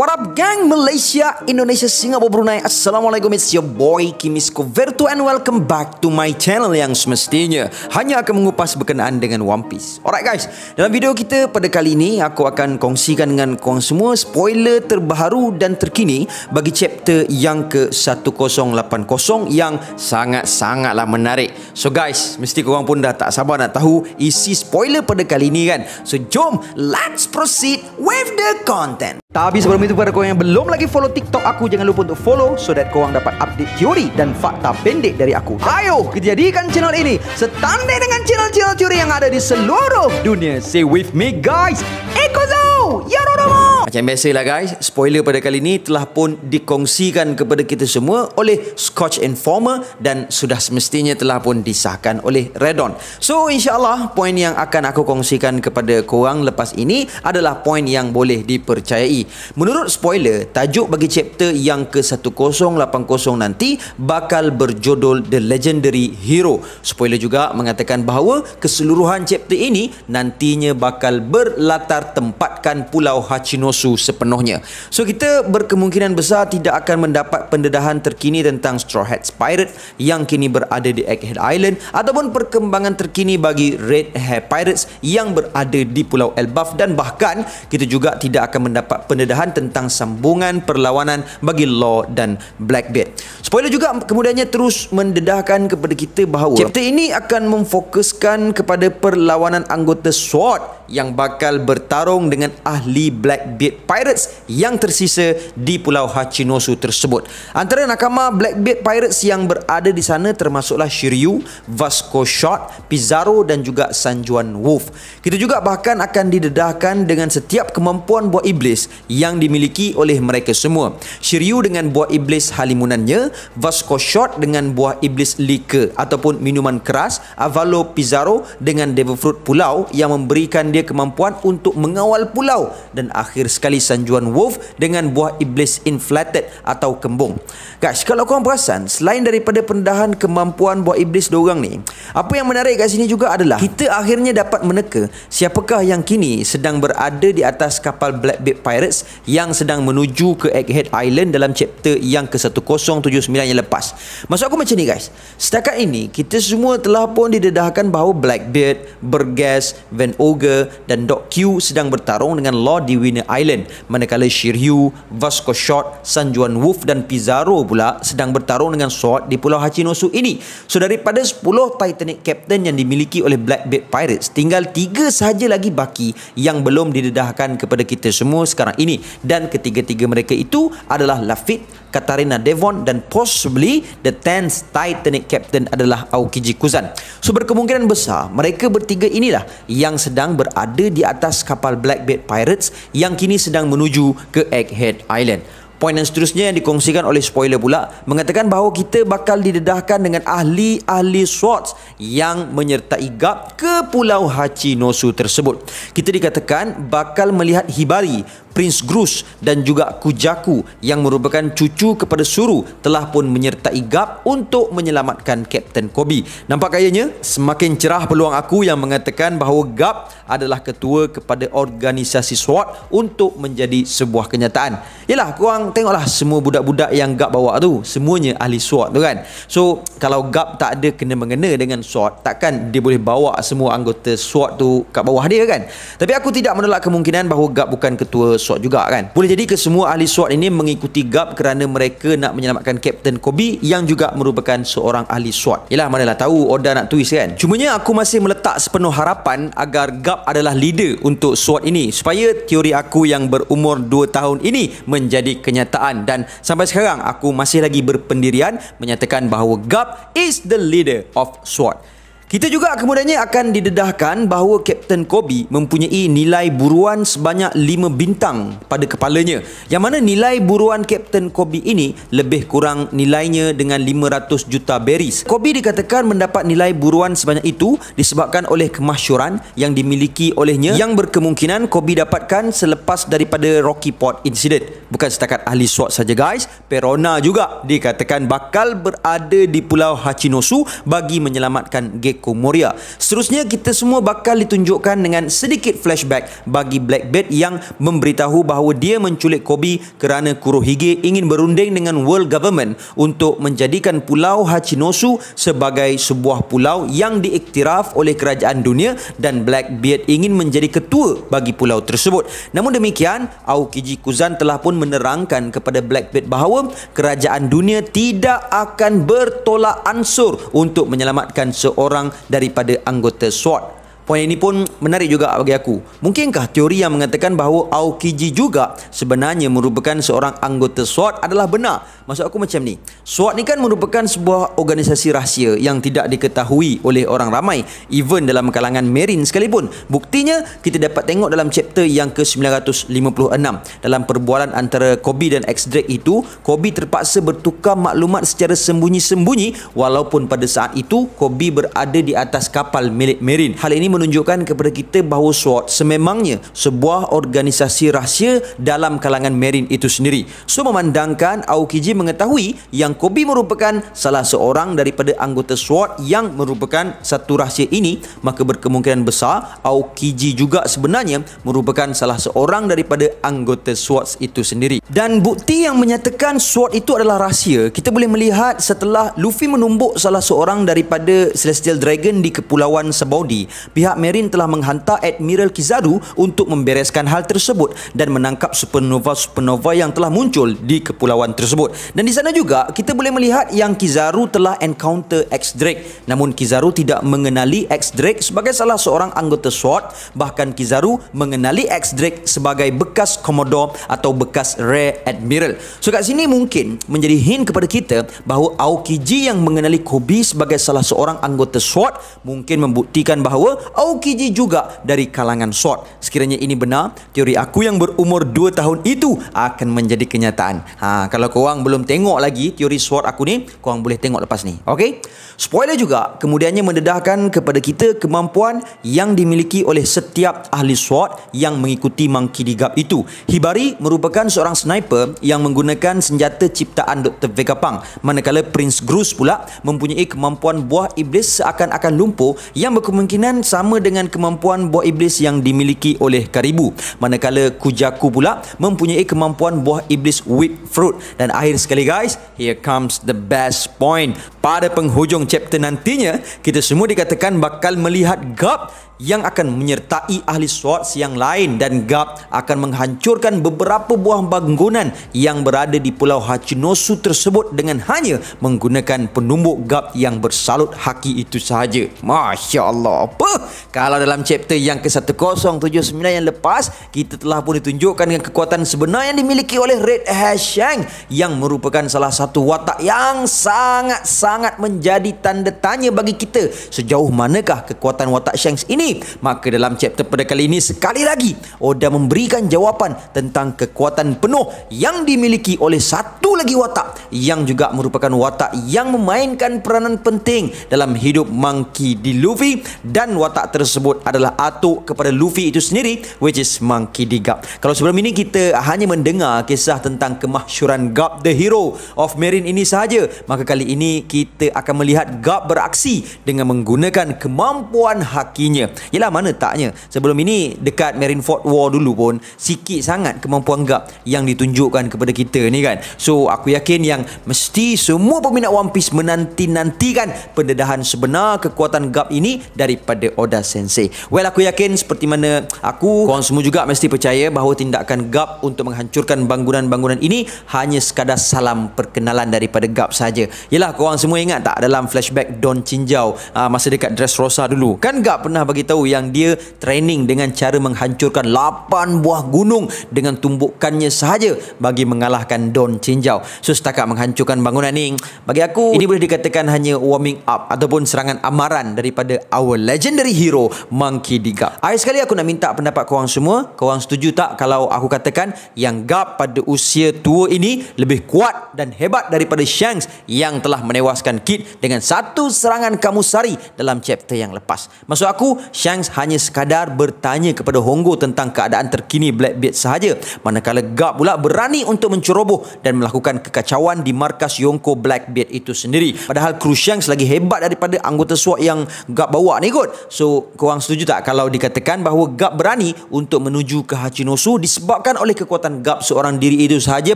What up gang, Malaysia, Indonesia, Singapura, Brunei. Assalamualaikum, it's your boy Kimisko Vertu and welcome back to my channel yang semestinya hanya akan mengupas berkenaan dengan One Piece. Alright guys, dalam video kita pada kali ini aku akan kongsikan dengan korang semua spoiler terbaru dan terkini bagi chapter yang ke-1080 yang sangat-sangatlah menarik. So guys, mesti korang pun dah tak sabar nak tahu isi spoiler pada kali ini kan. So jom, let's proceed with the content. Tapi sebelum itu, pada korang yang belum lagi follow TikTok aku, jangan lupa untuk follow so that korang dapat update teori dan fakta pendek dari aku. Ayo kita jadikan channel ini setandai dengan channel-channel teori yang ada di seluruh dunia. Say with me guys, Ekozo Yarodomo. Macam biasalah guys, spoiler pada kali ini telah pun dikongsikan kepada kita semua oleh Scotch Informer dan sudah semestinya telah pun disahkan oleh Redon. So insyaAllah poin yang akan aku kongsikan kepada korang lepas ini adalah poin yang boleh dipercayai. Menurut spoiler, tajuk bagi chapter yang ke-1080 nanti bakal berjudul The Legendary Hero. Spoiler juga mengatakan bahawa keseluruhan chapter ini nantinya bakal berlatar tempatkan Pulau Hachinosu sepenuhnya. So kita berkemungkinan besar tidak akan mendapat pendedahan terkini tentang Straw Hats Pirate yang kini berada di Egghead Island ataupun perkembangan terkini bagi Red Hair Pirates yang berada di Pulau Elbaf, dan bahkan kita juga tidak akan mendapat pendedahan tentang sambungan perlawanan bagi Law dan Blackbeard. Spoiler juga kemudiannya terus mendedahkan kepada kita bahawa chapter ini akan memfokuskan kepada perlawanan anggota SWORD yang bakal bertarung dengan ahli Blackbeard Pirates yang tersisa di Pulau Hachinosu tersebut. Antara nakama Blackbeard Pirates yang berada di sana termasuklah Shiryu, Vasco Shot, Pizarro dan juga Sanjuan Wolf. Kita juga bahkan akan didedahkan dengan setiap kemampuan buah iblis yang dimiliki oleh mereka semua. Shiryu dengan buah iblis halimunannya, Vasco Shot dengan buah iblis liquor ataupun minuman keras, Avalo Pizarro dengan Devil Fruit Pulau yang memberikan dia kemampuan untuk mengawal pulau, dan akhir sekali Sanjuan Wolf dengan buah iblis inflated atau kembung. Guys, kalau korang perasan, selain daripada pendedahan kemampuan buah iblis diorang ni, apa yang menarik kat sini juga adalah kita akhirnya dapat meneka siapakah yang kini sedang berada di atas kapal Blackbeard Pirates yang sedang menuju ke Egghead Island dalam chapter yang ke-1079 yang lepas. Maksud aku macam ni guys, setakat ini kita semua telah pun didedahkan bahawa Blackbeard, Bergas, Van Ogre dan Doc Q sedang bertarung dengan Law di Winner Island, manakala Shiryu, Vasco Shot, Sanjuan Wolf dan Pizarro pula sedang bertarung dengan SWORD di Pulau Hachinosu ini. So daripada 10 Titanic Captain yang dimiliki oleh Blackbeard Pirates, tinggal 3 sahaja lagi baki yang belum didedahkan kepada kita semua sekarang ini, dan ketiga-tiga mereka itu adalah Lafitte, Katarina Devon dan possibly the 10th Titanic Captain adalah Aokiji Kuzan. So berkemungkinan besar mereka bertiga inilah yang sedang berada di atas kapal Blackbeard Pirates yang kini sedang menuju ke Egghead Island. Poin yang seterusnya yang dikongsikan oleh spoiler pula mengatakan bahawa kita bakal didedahkan dengan ahli-ahli SWORD yang menyertai Garp ke Pulau Hachinosu tersebut. Kita dikatakan bakal melihat Hibari, Prince Grus dan juga Kujaku yang merupakan cucu kepada Suru telah pun menyertai Garp untuk menyelamatkan Kapten Koby. Nampak kayaknya semakin cerah peluang aku yang mengatakan bahawa Garp adalah ketua kepada organisasi SWORD untuk menjadi sebuah kenyataan. Yalah, korang tengoklah semua budak-budak yang Garp bawa tu, semuanya ahli SWORD tu kan. So kalau Garp tak ada kena-mengena dengan SWORD, takkan dia boleh bawa semua anggota SWORD tu kat bawah dia kan. Tapi aku tidak menolak kemungkinan bahawa Garp bukan ketua SWORD juga kan. Boleh jadi kesemua ahli SWORD ini mengikuti Garp kerana mereka nak menyelamatkan Kapten Koby yang juga merupakan seorang ahli SWORD. Yalah, manalah tahu Oda nak twist kan. Cumanya aku masih meletak sepenuh harapan agar Garp adalah leader untuk SWORD ini supaya teori aku yang berumur 2 tahun ini menjadi kenyataan, dan sampai sekarang aku masih lagi berpendirian menyatakan bahawa Garp is the leader of SWORD. Kita juga kemudiannya akan didedahkan bahawa Kapten Koby mempunyai nilai buruan sebanyak 5 bintang pada kepalanya, yang mana nilai buruan Kapten Koby ini lebih kurang nilainya dengan 500 juta berries. Koby dikatakan mendapat nilai buruan sebanyak itu disebabkan oleh kemasyhuran yang dimiliki olehnya yang berkemungkinan Koby dapatkan selepas daripada Rocky Port Incident. Bukan setakat ahli SWORD saja guys, Perona juga dikatakan bakal berada di Pulau Hachinosu bagi menyelamatkan Gecko Keiko Moria. Seterusnya kita semua bakal ditunjukkan dengan sedikit flashback bagi Blackbeard yang memberitahu bahawa dia menculik Kobe kerana Kurohige ingin berunding dengan world government untuk menjadikan Pulau Hachinosu sebagai sebuah pulau yang diiktiraf oleh kerajaan dunia dan Blackbeard ingin menjadi ketua bagi pulau tersebut. Namun demikian, Aokiji Kuzan telah pun menerangkan kepada Blackbeard bahawa kerajaan dunia tidak akan bertolak ansur untuk menyelamatkan seorang daripada anggota SWORD. Poin ini pun menarik juga bagi aku. Mungkinkah teori yang mengatakan bahawa Aokiji juga sebenarnya merupakan seorang anggota SWORD adalah benar? Maksud aku macam ni. SWORD ni kan merupakan sebuah organisasi rahsia yang tidak diketahui oleh orang ramai, even dalam kalangan Marine sekalipun. Buktinya kita dapat tengok dalam chapter yang ke-956. Dalam perbualan antara Kobe dan X-Drake itu, Kobe terpaksa bertukar maklumat secara sembunyi-sembunyi walaupun pada saat itu Kobe berada di atas kapal milik Marine. Hal ini menunjukkan kepada kita bahawa SWORD sememangnya sebuah organisasi rahsia dalam kalangan Marine itu sendiri. So memandangkan Aokiji mengetahui yang Kobe merupakan salah seorang daripada anggota SWORD yang merupakan satu rahsia ini, maka berkemungkinan besar Aokiji juga sebenarnya merupakan salah seorang daripada anggota SWORD itu sendiri. Dan bukti yang menyatakan SWORD itu adalah rahsia kita boleh melihat setelah Luffy menumbuk salah seorang daripada Celestial Dragon di Kepulauan Sabaudi. Pihak Marine telah menghantar Admiral Kizaru untuk membereskan hal tersebut dan menangkap supernova yang telah muncul di kepulauan tersebut. Dan di sana juga kita boleh melihat yang Kizaru telah encounter X-Drake. Namun Kizaru tidak mengenali X-Drake sebagai salah seorang anggota SWORD. Bahkan Kizaru mengenali X-Drake sebagai bekas Commodore atau bekas Rear Admiral. So kat sini mungkin menjadi hint kepada kita bahawa Aokiji yang mengenali Kobe sebagai salah seorang anggota SWORD mungkin membuktikan bahawa Aokiji juga dari kalangan SWORD. Sekiranya ini benar, teori aku yang berumur 2 tahun itu akan menjadi kenyataan. Kalau korang belum tengok lagi teori SWORD aku ni, korang boleh tengok lepas ni. Okay? Spoiler juga kemudiannya mendedahkan kepada kita kemampuan yang dimiliki oleh setiap ahli SWORD yang mengikuti Monkey D. Garp itu. Hibari merupakan seorang sniper yang menggunakan senjata ciptaan Dr. Vegapunk, manakala Prince Gruz pula mempunyai kemampuan buah iblis seakan-akan lumpur yang berkemungkinan sama dengan kemampuan buah iblis yang dimiliki oleh Karibu, manakala Kujaku pula mempunyai kemampuan buah iblis Whip Fruit. Dan akhir sekali guys, here comes the best point. Pada penghujung chapter nantinya, kita semua dikatakan bakal melihat Garp yang akan menyertai ahli SWORD yang lain dan Garp akan menghancurkan beberapa buah bangunan yang berada di Pulau Hachinosu tersebut dengan hanya menggunakan penumbuk Garp yang bersalut haki itu sahaja. Masya Allah. Apa? Kalau dalam chapter yang ke-1079 yang lepas, kita telah pun ditunjukkan dengan kekuatan sebenar yang dimiliki oleh Red Hair Shank yang merupakan salah satu watak yang sangat-sangat menjadi tanda tanya bagi kita. Sejauh manakah kekuatan watak Shanks ini? Maka dalam chapter pada kali ini sekali lagi Oda memberikan jawapan tentang kekuatan penuh yang dimiliki oleh satu lagi watak yang juga merupakan watak yang memainkan peranan penting dalam hidup Monkey D. Luffy, dan watak tersebut adalah atuk kepada Luffy itu sendiri, which is Monkey D. Garp. Kalau sebelum ini kita hanya mendengar kisah tentang kemahsyuran Garp the hero of Marine ini sahaja, maka kali ini kita akan melihat Garp beraksi dengan menggunakan kemampuan hakinya. Yelah, mana taknya sebelum ini dekat Marineford War dulu pun sikit sangat kemampuan Garp yang ditunjukkan kepada kita ni kan. So aku yakin yang mesti semua peminat One Piece menanti-nantikan pendedahan sebenar kekuatan Garp ini daripada Oda Sensei. Well, aku yakin seperti mana aku, korang semua juga mesti percaya bahawa tindakan Garp untuk menghancurkan bangunan-bangunan ini hanya sekadar salam perkenalan daripada Garp saja. Yelah, korang semua ingat tak dalam flashback Don Chinjau masa dekat Dressrosa dulu, kan Garp pernah bagi tahu yang dia training dengan cara menghancurkan 8 buah gunung dengan tumbukannya sahaja bagi mengalahkan Don Chinjau. So setakat menghancurkan bangunan ni, bagi aku ini boleh dikatakan hanya warming up ataupun serangan amaran daripada our legendary hero Monkey D. Garp. Akhir sekali aku nak minta pendapat korang semua. Korang setuju tak kalau aku katakan yang Garp pada usia tua ini lebih kuat dan hebat daripada Shanks yang telah menewaskan Kid dengan satu serangan kamusari dalam chapter yang lepas? Maksud aku, Shanks hanya sekadar bertanya kepada Hongo tentang keadaan terkini Blackbeard sahaja, manakala Garp pula berani untuk menceroboh dan melakukan kekacauan di markas Yonko Blackbeard itu sendiri. Padahal kru Shanks lagi hebat daripada anggota SWAT yang Garp bawa ni kot. So, korang setuju tak kalau dikatakan bahawa Garp berani untuk menuju ke Hachinosu disebabkan oleh kekuatan Garp seorang diri itu sahaja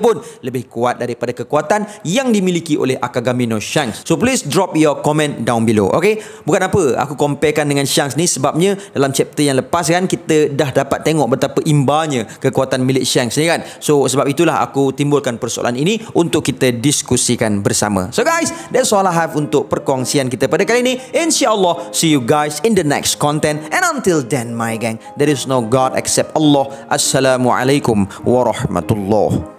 pun lebih kuat daripada kekuatan yang dimiliki oleh Akagami no Shanks? So, please drop your comment down below. Okay? Bukan apa aku comparekan dengan Shanks ni, sebabnya dalam chapter yang lepas kan kita dah dapat tengok betapa imbanya kekuatan milik Shanks ni kan. So, sebab itulah aku timbulkan persoalan ini untuk kita diskusikan bersama. So guys, that's all I have untuk perkongsian kita pada kali ini. InsyaAllah, see you guys in the next content. And until then, my gang, there is no God except Allah. Assalamualaikum warahmatullahi